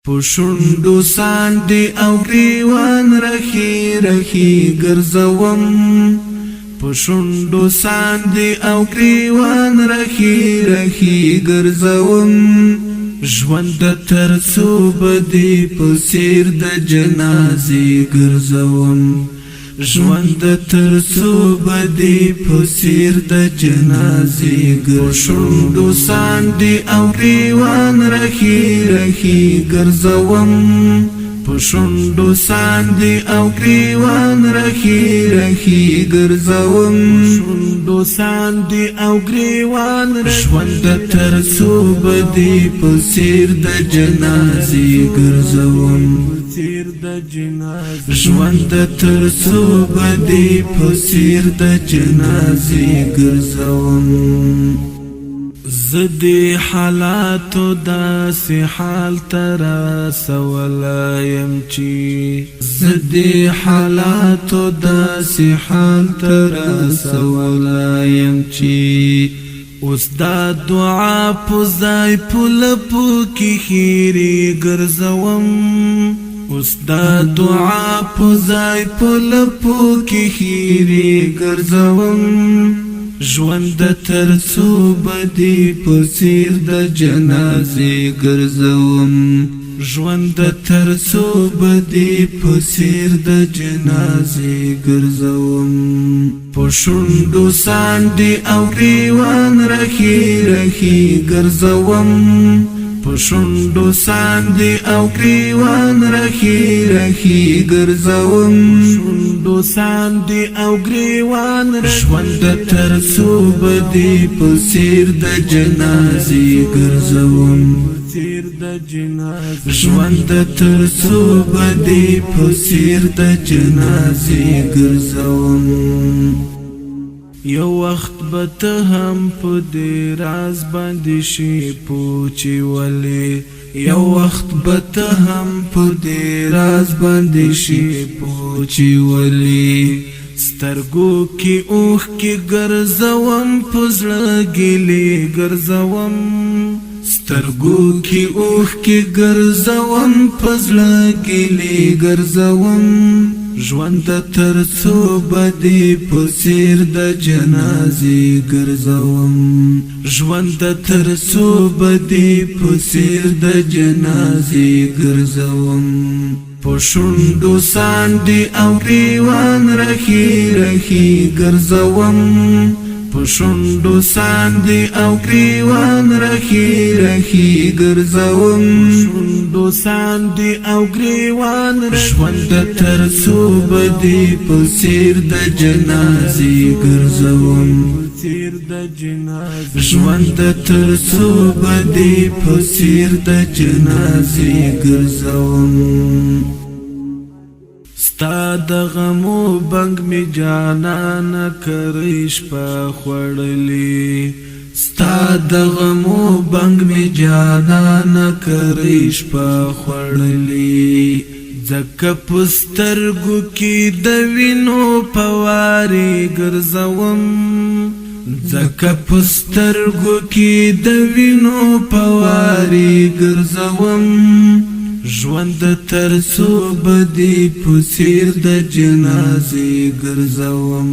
پشندو ساندی او گریوان رخی رخی گرزوم پشندو ساندی او گریوان رخی رخی گرزوم ژوند ترسو بدی پسیر د جنازی گرزوم ژوند ترسو بدی پسیر د جنازی گرشندو ساندی او گریوان رخی رخی گرزوم پشندو ساندی او گریوان رخی رخی گرزوم پشندو ساندی او گریوان ژوند ترسو بدی پسیر د جنازی گرزوم ژوند ترسو بدی پسیر د جنازی گرزوم زدی حالاتو داسی حال ترا سولایم چی زدی حالاتو داسی حال ترا سولایم چی اوس دا دعا پوزای پلپو کی خیری گرزوم اوس دا دعا پوزای پلپو کی خیری گرزوم ژوند ترسو بدی پسیر د جنازی گرزوم ژوند ترسو بدی پسیر د جنازی گرزوم پشندو ساندی او گریوان رخی رخی گرزوم پشندو ساندی او گریوان رخی رخی گرزوم پشندو ساندی او گریوان ژوند ترسو بدی پسیر د جنازی گرزوم ژوند ترسو بدی پسیر د جنازی گرزوم یو وخت بت هم په دې راز باندې شي پوچی ولی یو وخت بت هم په دې راز باندې شي پوچی ولی سترګو کې اوخ کې ګرځوم پزړه ګلې ګرځوم سترګو کې اوخ کې ګرځوم پزړه ګلې ګرځوم ژوند ترسو بدی پسیر د جنازی گرزوم ژوند ترسو بدی پسیر د جنازی گرزوم پشندو ساندی او گریوان رخی رخی گرزوم پشندو ساندی او گریوان رخی رخی گرزوم پشندو ساندی او گریوان ژوند ترسو بدی پسیر د جنازی گرزوم ژوند ترسو بدی پسیر د جنازی گرزوم ستا د غمو بنګ می جانان کریش په خړلی ستا د غمو بنګ می جانان کریش په خړلی زکه پسترګو کې د وینو پواری ګرځوم زکه پسترګو کې د وینو پواری ګرځوم ژوند ترسو بدی پسیر د جنازی گرزوم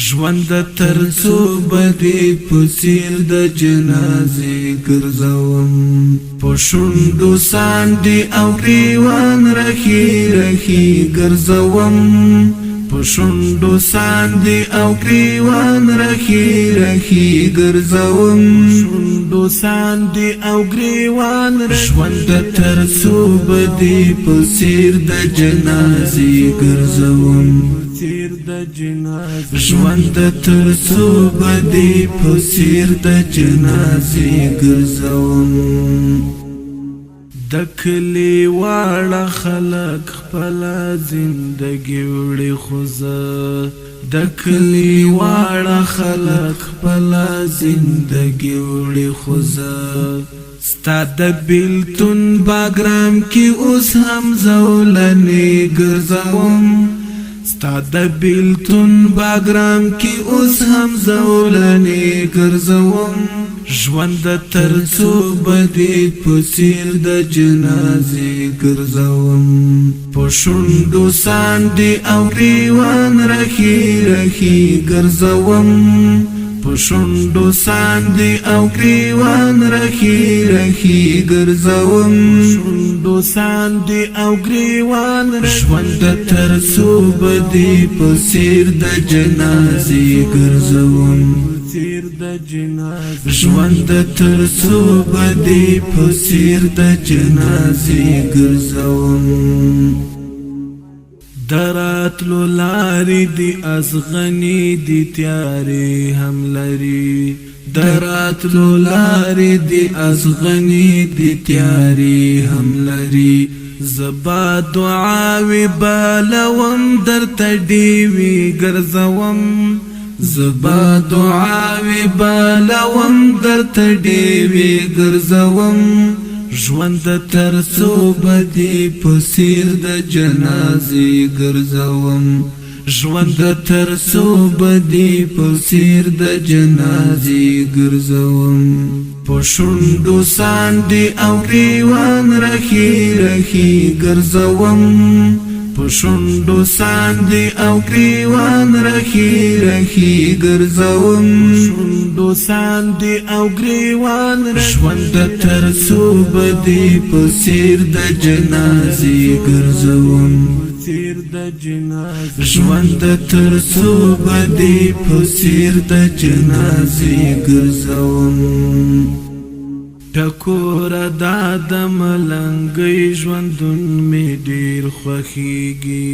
ژوند ترسو بدی پسیر د جنازی گرزوم پشندو ساندی او گریوان رخی رخی گرزوم پشندو ساندی او گریوان رخی رخی گرزوم پشندو ساندی او گریوان ژوند ترسو بدی پسیر د جنازی گرزوم ژوند ترسو بدی پسیر د جنازی گرزوم دکلی واړه خلق خپل زندگی وړي خوزه دکلی واړه خلق خپل زندگی وړي خوزه ستا د بیلتون باګرام کې اوس هم زولنې ګرځوم ستا د بیلتون باګرام کې اوس هم زولنې ګرځوم ژوند ترڅو بدی پسیر د جنازې ګرځوم په شونډو ساندې او ګریوان رخي رخي ګرځوم په شونډو ساندې او ګریوان رخي رخي ګرځوم شونډو ساندې او ګریوان ژوند ترڅو بدی پسیر د جنازې ګرځوم ژوند ترڅو بدی پسیر د جنازې ګرځوم دراتلو لارې دی ازغنی دی تیارې هم لري دراتلو لارې دی ازغنی دی تیارې هم لري زبا دعاوی بالوم درته ډیوې ګرځوم زبا دعاوی بالوم درته ډیوې ګرځوم ژوند ترڅو بدی پسیر د جنازې ګرځوم ژوند ترڅو بدی پسیر د جنازې ګرځوم په شونډو ساندې او ګریوان رخي رخي ګرځوم په شونډو ساندې او ګریوان رخي رخي ګرځوم شونډو ساندې او ګریوان ژوند ترڅو بدی پسیر د جنازې ګرځوم ژوند ترڅو بدی پسیر د جنازې ګرځوم ټکور د ملنګي ژوندون می ډیر خوښيږي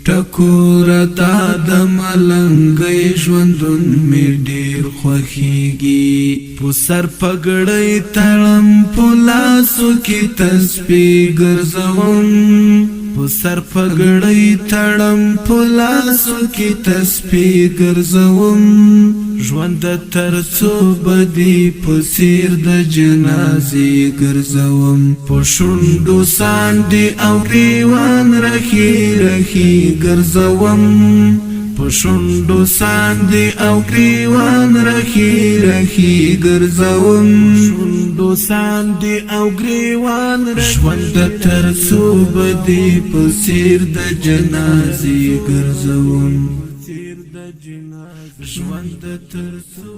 ټکور د ملنګي ژوندون می ډیر خوښيږي په سر پګړۍ تړم په لاسو کې تسبیح ګرځوم په سر پګړۍ تړم په لاسو کې تسبیح ګرځوم ژوند ترڅو بدی پسیر د جنازې ګرځوم په شونډو ساندې او ګریوان رخي رخي ګرځوم په شونډو ساندې او ګریوان رخي رخي ګرځوم شونډو ساندې او ګریوان ژوند ترڅو بدی پسیر د جنازې ګرځوم ژوند ترڅو